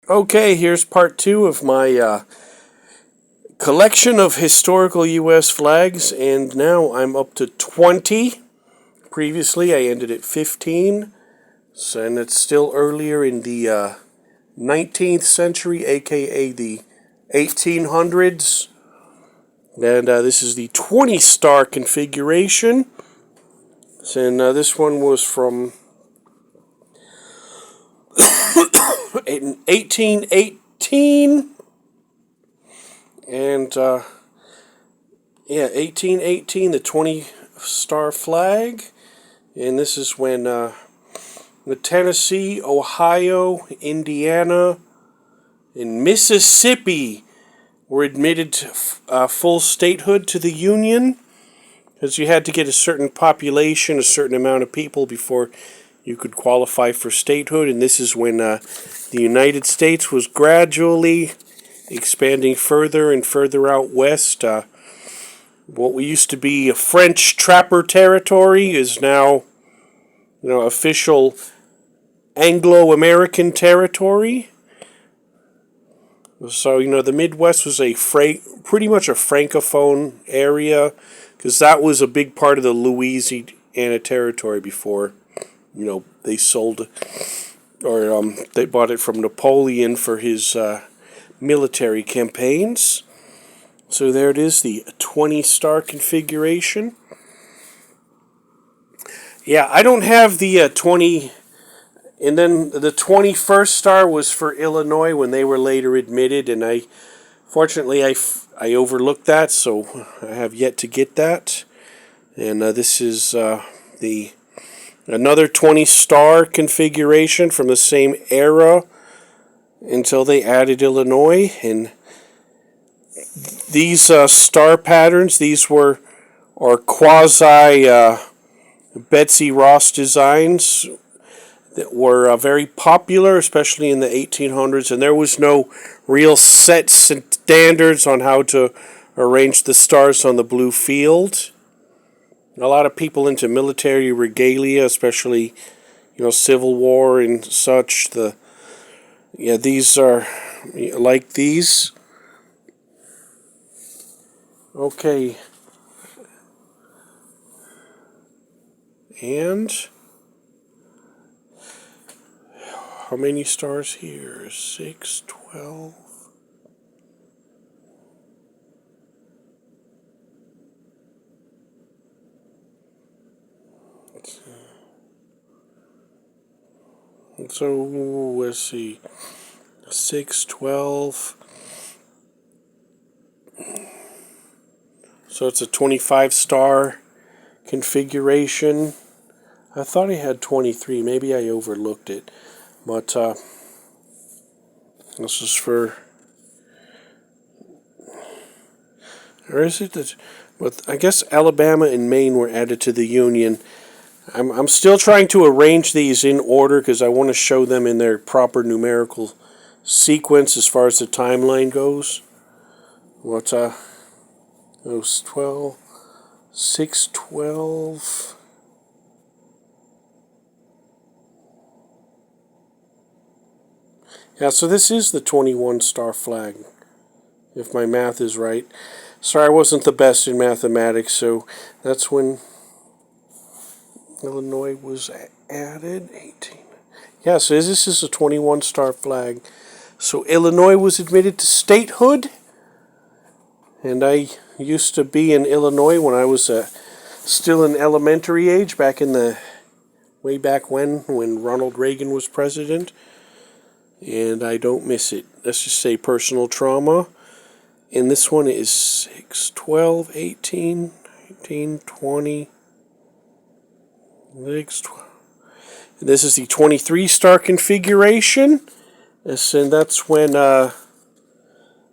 Okay, here's part two of my collection of historical U.S. flags, and now I'm up to 20. Previously, I ended at 15, and it's still earlier in the 19th century, aka the 1800s. And this is the 20-star configuration. And this one was from 1818. And 1818, the 20-star flag. And this is when the Tennessee, Ohio, Indiana, and Mississippi were admitted to full statehood to the Union, because you had to get a certain population, a certain amount of people before you could qualify for statehood. And this is when the United States was gradually expanding further and further out west. What we used to be a French trapper territory is now, official Anglo-American territory. So, the Midwest was pretty much a Francophone area, because that was a big part of the Louisiana territory before, they sold, or they bought it from Napoleon for his military campaigns. So there it is, the 20-star configuration. Yeah, I don't have the 20... And then the 21st star was for Illinois when they were later admitted, and fortunately I overlooked that, so I have yet to get that. And this is another 20-star configuration from the same era until they added Illinois. And these star patterns, these are quasi Betsy Ross designs that were very popular, especially in the 1800s, and there was no real set standards on how to arrange the stars on the blue field. A lot of people into military regalia, especially, Civil War and such. These are like these. Okay. And how many stars here? 6, 12. So, let's see. 6, 12. So it's a 25-star configuration. I thought I had 23. Maybe I overlooked it. But this is for... Or is it that... But I guess Alabama and Maine were added to the Union. I'm still trying to arrange these in order because I want to show them in their proper numerical sequence as far as the timeline goes. What's those 12, 6, 12. Yeah, so this is the 21-star flag, if my math is right. Sorry, I wasn't the best in mathematics, so that's when Illinois was added. 18. Yeah, so this is a 21-star flag. So Illinois was admitted to statehood, and I used to be in Illinois when I was still in elementary age, way back when Ronald Reagan was president. And I don't miss it. Let's just say personal trauma. And this one is 6, 12, 18, 19, 20, 6, 12. And this is the 23-star configuration. And that's when,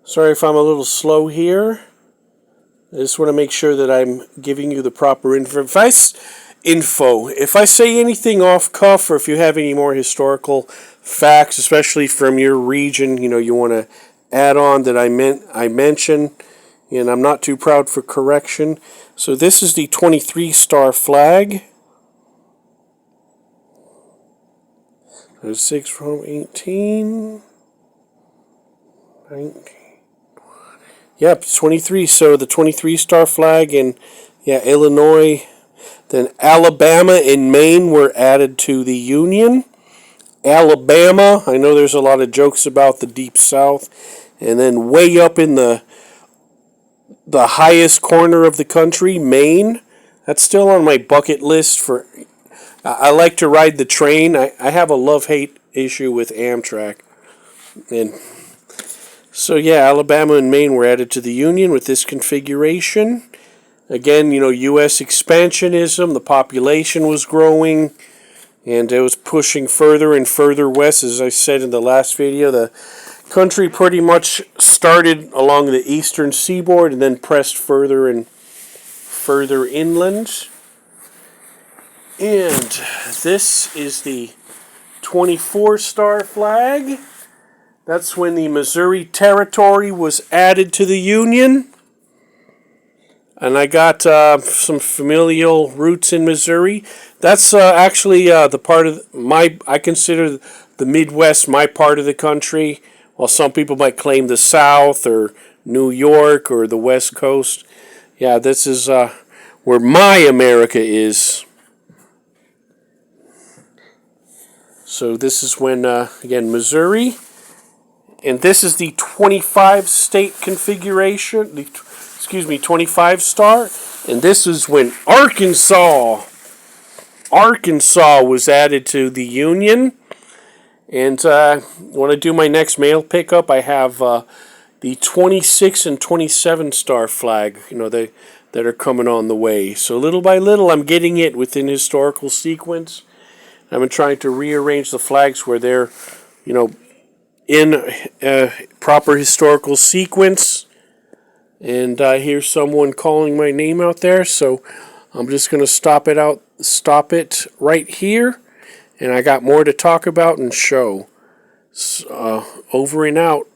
sorry if I'm a little slow here. I just want to make sure that I'm giving you the proper info. If I say anything off cuff, or if you have any more historical facts, especially from your region, you want to add on that I mentioned, and I'm not too proud for correction. So this is the 23-star flag. 6 from 18. Yep, 23. So the 23-star flag in, yeah, Illinois. Then Alabama and Maine were added to the Union. Alabama, I know there's a lot of jokes about the Deep South. And then way up in the highest corner of the country, Maine. That's still on my bucket list for... I like to ride the train. I have a love-hate issue with Amtrak. And so, yeah, Alabama and Maine were added to the Union with this configuration. Again, U.S. expansionism. The population was growing, and it was pushing further and further west. As I said in the last video, the country pretty much started along the eastern seaboard and then pressed further and further inland. And this is the 24-star flag. That's when the Missouri Territory was added to the Union. And I got some familial roots in Missouri. That's actually the part of I consider the Midwest my part of the country, while some people might claim the South or New York or the West Coast. Yeah, this is where my America is. So this is when, again, Missouri. And this is the 25-state configuration, 25-star. And this is when Arkansas was added to the Union. And when I do my next mail pickup, I have the 26 and 27-star flag, that are coming on the way. So little by little, I'm getting it within historical sequence. I've been trying to rearrange the flags where they're, in proper historical sequence. And I hear someone calling my name out there, so I'm just going to stop it right here. And I got more to talk about and show. Over and out.